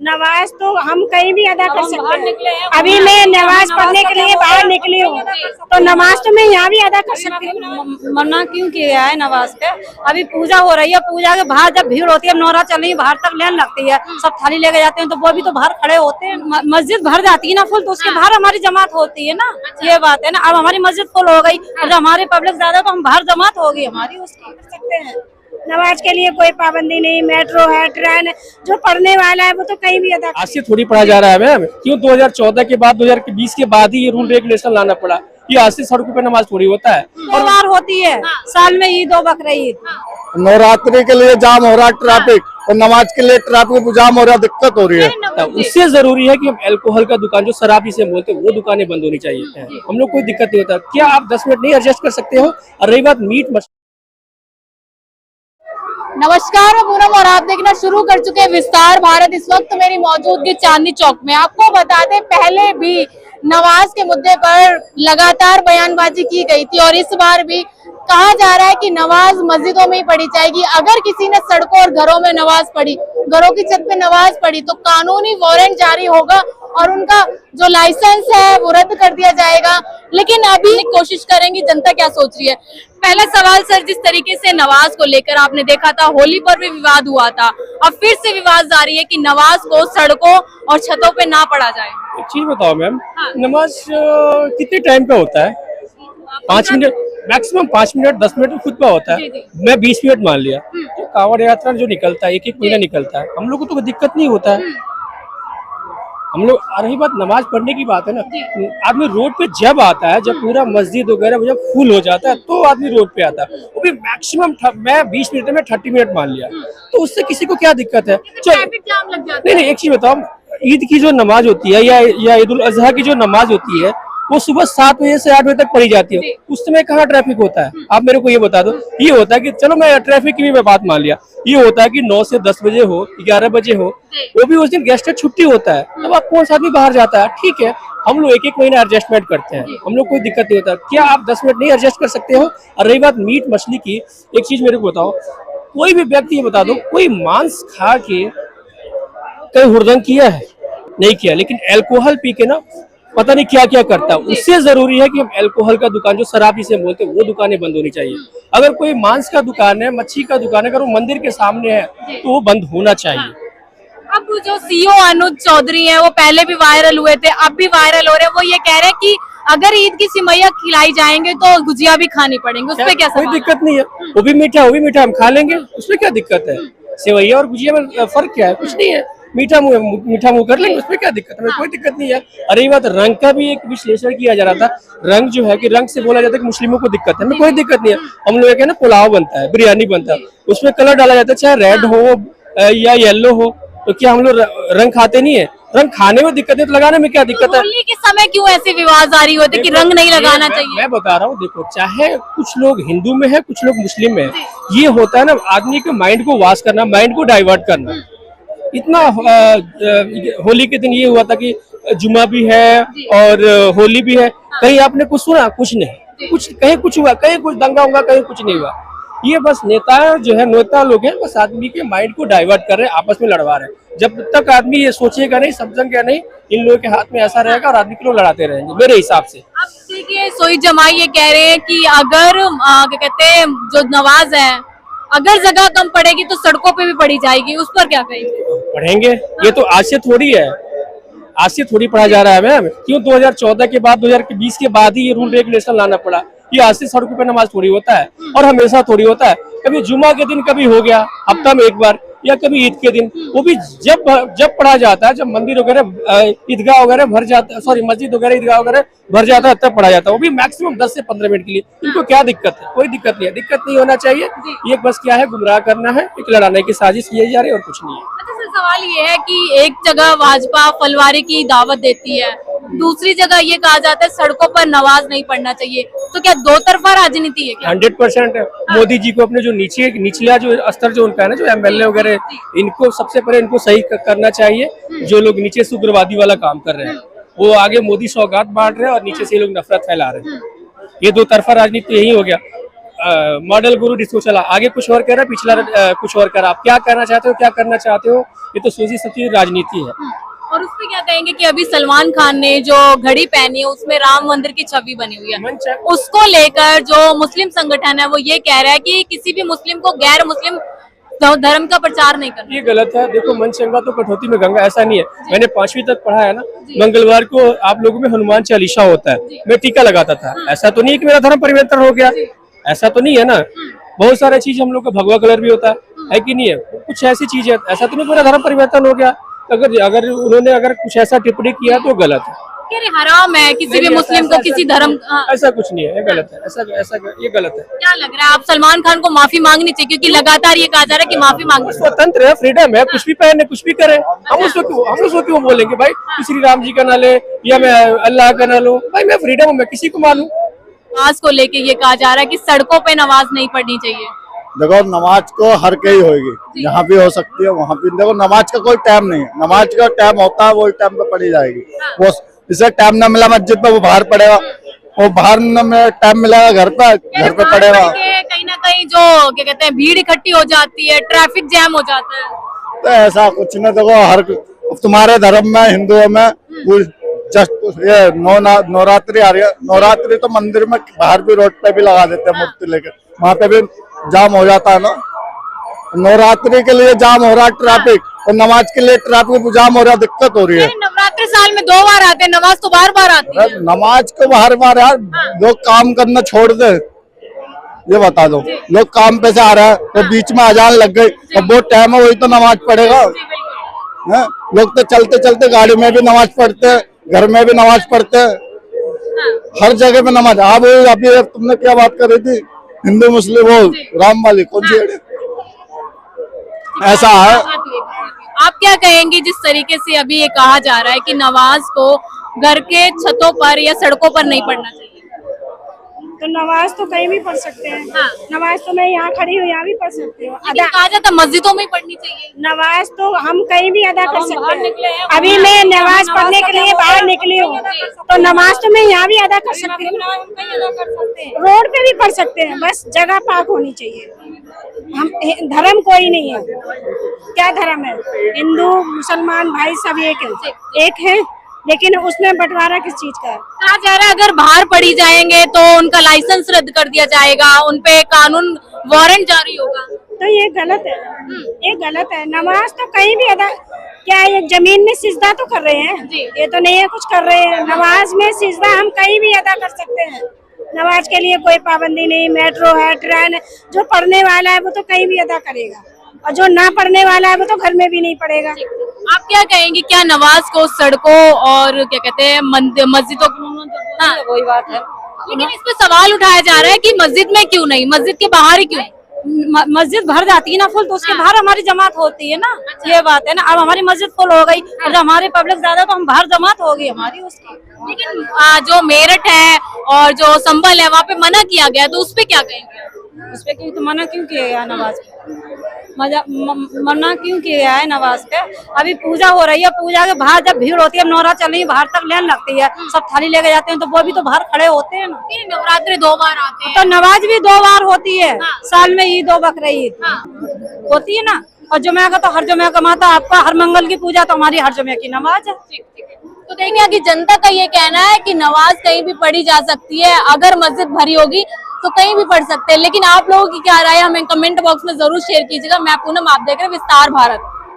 नमाज तो हम कहीं भी अदा कर सकते हैं। अभी मैं नमाज पढ़ने के लिए बाहर निकली हूँ, तो नमाज तो मैं यहाँ भी अदा कर सकती हूँ। मना क्यों किया है नमाज पे? अभी पूजा हो रही है, पूजा के बाहर जब भीड़ होती है, नौरा चल रही है, बाहर तक लाइन लगती है, सब थाली लेके जाते हैं, तो वो भी तो बाहर खड़े होते हैं। मस्जिद भर जाती है ना फुल, तो उसके बाहर हमारी जमात होती है ना, ये बात है ना। अब हमारी मस्जिद फुल हो गई और जब हमारी पब्लिक ज्यादा तो हम बाहर जमात होगी हमारी, उसकी कर सकते हैं। नमाज के लिए कोई पाबंदी नहीं, मेट्रो है, ट्रेन है, जो पढ़ने वाला है वो तो कहीं भी अदा। आज से थोड़ी पढ़ा जा रहा है मैम, क्यों 2014 के बाद 2020 के बाद ही ये रूल रेगुलेशन लाना पड़ा। ये आज से सड़कों पे नमाज थोड़ी होता है। और बार होती है साल में ईद और बकरीद। नवरात्रि के लिए जाम हो रहा है ट्रैफिक, और नमाज के लिए ट्रैफिक जाम हो रहा है, दिक्कत हो रही है। उससे जरूरी है कि हम अल्कोहल का दुकान, जो शराबी से बोलते हैं, वो दुकानें बंद होनी चाहिए। हम लोग कोई दिक्कत नहीं होता। क्या आप 10 मिनट नहीं एडजस्ट कर सकते हो? और रही बात मीट मछली, नमस्कार, मैं पूनम और आप देखना शुरू कर चुके हैं विस्तार भारत। इस वक्त मेरी मौजूदगी चांदनी चौक में। आपको बता दें, पहले भी नमाज के मुद्दे पर लगातार बयानबाजी की गई थी और इस बार भी कहा जा रहा है कि नमाज मस्जिदों में ही पढ़ी जाएगी। अगर किसी ने सड़कों और घरों में नमाज पढ़ी, घरों की छत पे नमाज पढ़ी, तो कानूनी वारंट जारी होगा और उनका जो लाइसेंस है वो रद्द कर दिया जाएगा। लेकिन अभी कोशिश करेंगी जनता क्या सोच रही है। पहला सवाल सर, जिस तरीके से नमाज को लेकर आपने देखा था, होली पर भी विवाद हुआ था, अब फिर से विवाद जारी है कि नमाज को सड़कों और छतों पे ना पढ़ा जाए। एक चीज बताओ मैम, नमाज कितने टाइम पे होता है? 5 मिनट मैक्सिमम, 5 मिनट 10 मिनट खुद पे होता है। मैं 20 मिनट मान लिया, तो कांवड़ यात्रा जो निकलता है, एक महीना निकलता है, हम लोग को तो कोई दिक्कत नहीं होता है। हम लोग, रही बात नमाज पढ़ने की बात है ना, आदमी रोड पे जब आता है, जब पूरा मस्जिद वगैरह जब फुल हो जाता है, तो आदमी रोड पे आता है। वो भी मैक्सिमम मैं 20 मिनट में 30 मिनट मान लिया, तो उससे किसी को क्या दिक्कत है? नहीं, एक चीज बताओ, ईद की जो नमाज होती है या ईद उल अजहा की जो नमाज होती है, वो सुबह 7 बजे से 8 बजे तक पढ़ी जाती है। उस समय कहाँ ट्रैफिक होता है? आप मेरे को ये बता दो। ये होता है कि चलो मैं ट्रैफिक की भी मैं बात मान लिया, ये होता है कि 9 से 10 बजे हो, 11 बजे हो, वो भी उस दिन गेस्ट छुट्टी होता है, तब आप कौन सा आदमी बाहर जाता है? ठीक है, हम लोग एक महीना एडजस्टमेंट करते हैं, हम लोग कोई दिक्कत नहीं होता। क्या आप 10 मिनट नहीं एडजस्ट कर सकते हो? और रही बात मीट मछली की, एक चीज मेरे को बताओ, कोई भी व्यक्ति ये बता दो, कोई मांस खा के कहीं हुड़दंग किया है? नहीं किया। लेकिन अल्कोहल पी के ना पता नहीं क्या क्या करता है। उससे जरूरी है कि हम अल्कोहल का दुकान, जो शराबी से बोलते हैं, वो दुकानें बंद होनी चाहिए। अगर कोई मांस का दुकान है, मच्छी का दुकान है, अगर वो मंदिर के सामने है, तो वो बंद होना चाहिए। अब जो सीईओ अनुज चौधरी हैं, वो पहले भी वायरल हुए थे, अब भी वायरल हो रहे हैं। वो ये कह रहे हैं कि अगर ईद की सिमैया खिलाई जाएंगे तो गुजिया भी खानी पड़ेंगे। उस पर क्या कोई दिक्कत नहीं है, वो भी मीठा हम खा लेंगे, उसमें क्या दिक्कत है? सेवैया और गुजिया में फर्क क्या है? कुछ नहीं है, मीठा मुंह कर लेंगे, उसमें क्या दिक्कत है? कोई दिक्कत नहीं है। अरे बात रंग का भी एक विश्लेषण किया जा रहा था। रंग जो है कि रंग से बोला जाता है कि मुस्लिमों को दिक्कत है, कोई दिक्कत नहीं है। हम लोग क्या ना, पुलाव बनता है, बिरयानी बनता है, उसमें कलर डाला जाता है, चाहे रेड हो या येलो हो, तो क्या हम लोग रंग खाते नहीं है? रंग खाने में दिक्कत है तो लगाने में क्या दिक्कत है? होली के समय क्यों ऐसे विवाद जारी होते कि रंग नहीं लगाना चाहिए? मैं बता रहा हूँ, देखो, चाहे कुछ लोग हिंदू में है, कुछ लोग मुस्लिम में है, ये होता है ना, आदमी के माइंड को वॉश करना, माइंड को डाइवर्ट करना। इतना होली के दिन ये हुआ था कि जुमा भी है और होली भी है, कहीं आपने कुछ सुना? कुछ नहीं। कुछ कहीं कुछ हुआ, कहीं कुछ दंगा होगा, कहीं कुछ नहीं हुआ। ये बस नेता जो है, नेता लोग हैं, बस आदमी के माइंड को डाइवर्ट कर रहे हैं, आपस में लड़वा रहे हैं। जब तक आदमी ये सोचेगा नहीं, समझेगा नहीं, इन लोगों के हाथ में ऐसा रहेगा और आदमी के लोग लड़ाते रहेंगे, मेरे हिसाब से। अब देखिए, सोई जमाई ये कह रहे हैं कि अगर क्या कहते हैं, जो नमाज है, अगर जगह कम पड़ेगी तो सड़कों पे भी पढ़ी जाएगी। उस पर क्या कहेंगे? पढ़ेंगे, ये तो आज से थोड़ी है, आज से थोड़ी पढ़ा जा रहा है मैम। क्यों 2014 के बाद 2020 के बाद ही ये रूल रेगुलेशन लाना पड़ा? ये आज से सड़कों पे नमाज थोड़ी होता है, और हमेशा थोड़ी होता है। कभी जुमा के दिन कभी हो गया, हफ्ता में एक बार, या कभी ईद के दिन, वो भी जब पढ़ा जाता है, जब मंदिर वगैरह ईदगाह वगैरह भर जाता है, सॉरी मस्जिद वगैरह ईदगाह वगैरह भर जाता है, तब पढ़ा जाता है, वो भी मैक्सिमम 10 से 15 मिनट के लिए। इनको क्या दिक्कत है? कोई दिक्कत नहीं है, दिक्कत नहीं होना चाहिए। ये बस क्या है, गुमराह करना है, एक लड़ाने की साजिश की जा रही है, और कुछ नहीं है। अच्छा सर, सवाल ये है कि एक जगह भाजपा फलवारी की दावत देती है, दूसरी जगह ये कहा जाता है सड़कों पर नमाज नहीं पढ़ना चाहिए, तो क्या दो तरफा राजनीति है क्या? 100% मोदी जी को अपने जो निचला जो स्तर जो उनका है ना, जो MLA वगैरह, इनको सबसे पहले इनको सही करना चाहिए। जो लोग नीचे से उग्रवादी वाला काम कर रहे हैं, वो आगे मोदी सौगात बांट रहे हैं और नीचे से ये लोग नफरत फैला रहे हैं। ये दो तरफा राजनीति यही हो गया। मॉडल गुरु डिस्को चला, आगे कुछ और कह रहा है, पिछला कुछ और कह रहा है। आप क्या कहना चाहते हो, क्या करना चाहते हो, ये तो सोची समझी राजनीति है। और उस पे क्या कहेंगे कि अभी सलमान खान ने जो घड़ी पहनी है उसमें राम मंदिर की छवि बनी हुई है, उसको लेकर जो मुस्लिम संगठन है वो ये कह रहा है कि किसी भी मुस्लिम को गैर मुस्लिम धर्म का प्रचार नहीं करना। ये गलत है। देखो, मन चंगा तो कठौती में गंगा, ऐसा नहीं है। मैंने 5वीं तक पढ़ा है ना, मंगलवार को आप लोगों में हनुमान चालीसा होता है, मैं टीका लगाता था। ऐसा तो नहीं है कि मेरा धर्म परिवर्तन हो गया, ऐसा तो नहीं है ना। बहुत सारी चीज हम लोग का भगवा कलर भी होता है कि नहीं है, कुछ ऐसी चीज है, ऐसा तो नहीं मेरा धर्म परिवर्तन हो गया। अगर उन्होंने कुछ ऐसा टिप्पणी किया तो गलत है। ये हराम है किसी भी मुस्लिम को किसी धर्म। ऐसा कुछ नहीं है, ये गलत है। ऐसा ये गलत है। क्या लग रहा है, आप सलमान खान को माफी मांगनी चाहिए क्योंकि लगातार ये कहा जा रहा है कि माफी मांगनी। स्वतंत्र है, फ्रीडम है, कुछ भी पहने कुछ भी करे। हम उसको क्यों बोलेंगे भाई श्री राम जी का ना ले या मैं अल्लाह का ना लो। भाई मैं फ्रीडम हूँ, मैं किसी को मानूं। नमाज को लेके ये कहा जा रहा है कि सड़कों पे नमाज नहीं पढ़नी चाहिए। देखो, नमाज को हर कहीं होगी, यहाँ भी हो सकती है, वहाँ भी। देखो, नमाज का कोई टाइम नहीं है, नमाज का टाइम होता है वही टाइम पे पढ़ी जाएगी। वो इसे टाइम ना मिला मस्जिद पे, वो बाहर पड़ेगा, वो बाहर में टाइम मिलेगा घर पे पड़ेगा। कहीं ना कहीं जो क्या कहते हैं भीड़ इकट्ठी हो जाती है, ट्रैफिक जैम हो जाता है। तो ऐसा कुछ नहीं। देखो, तुम्हारे धर्म में, हिंदुओं में जस्ट ये नवरात्रि आ रही है, नवरात्रि तो मंदिर में बाहर भी रोड पे भी लगा देते हैं मूर्ति लेकर, वहाँ पे भी जाम हो जाता है ना। नवरात्रि के लिए जाम हो रहा है ट्रैफिक, और नमाज के लिए ट्रैफिक जाम हो रहा है, दिक्कत हो रही है। नवरात्रि साल में 2 बार आते हैं, नमाज तो बार बार आती है। नमाज को बार बार यार लोग काम करना छोड़ दे, ये बता दो। लोग काम पे से आ रहा है तो बीच में अजान लग गई, अब वो टाइम है वही तो नमाज पढ़ेगा। लोग तो चलते चलते गाड़ी में भी नमाज पढ़ते हैं, घर में भी नमाज पढ़ते हैं, हर जगह पे नमाज। आप अभी तुमने क्या बात कर रही थी, हिंदू मुस्लिम वो राम वाली कौन सी? ऐसा है। आप क्या कहेंगे जिस तरीके से अभी ये कहा जा रहा है कि नमाज को घर के छतों पर या सड़कों पर नहीं पढ़ना चाहिए? तो नमाज तो कहीं भी पढ़ सकते हैं। नमाज तो मैं यहाँ खड़ी हूँ, यहाँ भी पढ़ सकती हूँ। लेकिन कहा जाता मस्जिदों में ही पढ़नी चाहिए। नमाज तो हम कहीं भी अदा कर सकते हैं। अभी मैं नमाज पढ़ने के लिए बाहर निकली हूँ, तो नमाज तो मैं यहाँ भी अदा कर सकती हूँ, रोड पे भी पढ़ सकते हैं, बस जगह पाक होनी चाहिए। हम धर्म कोई नहीं है। क्या धर्म है? हिंदू मुसलमान भाई सब एक है, लेकिन उसमें बंटवारा किस चीज का है? कहा जा रहा है अगर बाहर पढ़ी जाएंगे तो उनका लाइसेंस रद्द कर दिया जाएगा, उनपे कानून वारंट जारी होगा। तो ये गलत है, ये गलत है। नमाज तो कहीं भी अदा, क्या ये जमीन में सिजदा तो कर रहे हैं? ये तो नहीं है कुछ कर रहे हैं। नमाज में सिजदा हम कहीं भी अदा कर सकते हैं, नमाज के लिए कोई पाबंदी नहीं। मेट्रो है, ट्रेन है, जो पढ़ने वाला है वो तो कहीं भी अदा करेगा, और जो ना पढ़ने वाला है वो तो घर में भी नहीं पढ़ेगा। आप क्या कहेंगे, क्या नमाज को सड़कों और क्या कहते हैं मस्जिदों वही बात है। लेकिन इस पे सवाल उठाया जा रहा है कि मस्जिद में क्यों नहीं, मस्जिद के बाहर ही क्यों? मस्जिद भर जाती है ना फुल, तो उसके बाहर हमारी जमात होती है ना। ये बात है ना। अब हमारी मस्जिद फुल हो गई और जब हमारे पब्लिक ज्यादा तो हम बाहर जमात होगी हमारी उसकी। लेकिन जो मेरठ है और जो संभल है वहाँ पे मना किया गया, तो उस पे क्या कहेंगे? उस पे क्यों तो मना क्यों किया गया नमाज पे? मना क्यों किया गया है नमाज पे? अभी पूजा हो रही है, पूजा के बाहर जब भीड़ होती है, नौरा चल रही है, बाहर तक लाइन लगती है, सब थाली लेके जाते हैं, तो वो भी तो बाहर खड़े होते हैं ना। नवरात्रि 2 बार आते हैं तो नमाज भी 2 बार होती है। साल में ईद और बकरीद ईद होती है ना। और जुमे का तो हर जुमे का माता आपका, हर मंगल की पूजा तो हमारी हर जुमे की नमाज है। तो देखिए कि जनता का ये कहना है कि नमाज कहीं भी पढ़ी जा सकती है, अगर मस्जिद भरी होगी तो कहीं भी पढ़ सकते हैं। लेकिन आप लोगों की क्या राय है हमें कमेंट बॉक्स में जरूर शेयर कीजिएगा। मैं पूनम, आप देख रहे हैं विस्तार भारत।